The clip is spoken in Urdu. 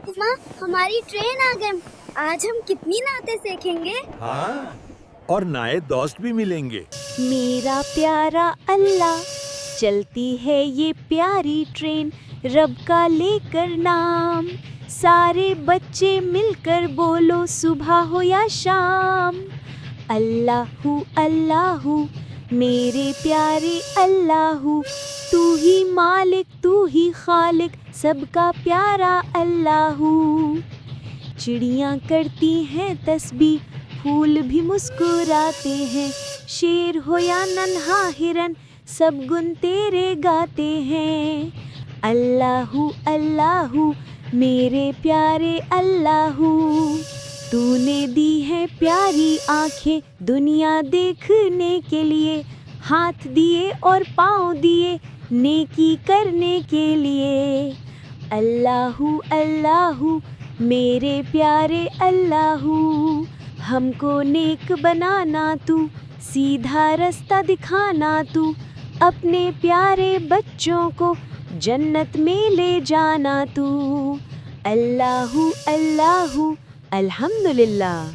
فاطمہ، ہماری ٹرین آ گئی۔ آج ہم کتنی نعتیں سیکھیں گے؟ ہاں، اور نئے دوست بھی ملیں گے۔ میرا پیارا اللہ، چلتی ہے یہ پیاری ٹرین، رب کا لے کر نام۔ سارے بچے مل کر بولو صبح ہو یا شام۔ اللہ اللہ میرے پیارے اللہ، تو ہی مالک تو ہی خالق، سب کا پیارا اللہ۔ چڑیاں کرتی ہیں تسبیح، پھول بھی مسکراتے ہیں، شیر ہو یا ننھا ہرن، سب گن تیرے گاتے ہیں۔ اللہ اللہ میرے پیارے اللہ، تو نے دی ہے پیاری آنکھیں دنیا دیکھنے کے لیے، ہاتھ دیے اور پاؤں دیے نیکی کرنے کے لیے۔ اللہ اللہ میرے پیارے اللہ، ہم کو نیک بنانا تو، سیدھا رستہ دکھانا تو، اپنے پیارے بچوں کو جنت میں لے جانا تو۔ اللہ اللہ الحمدللہ۔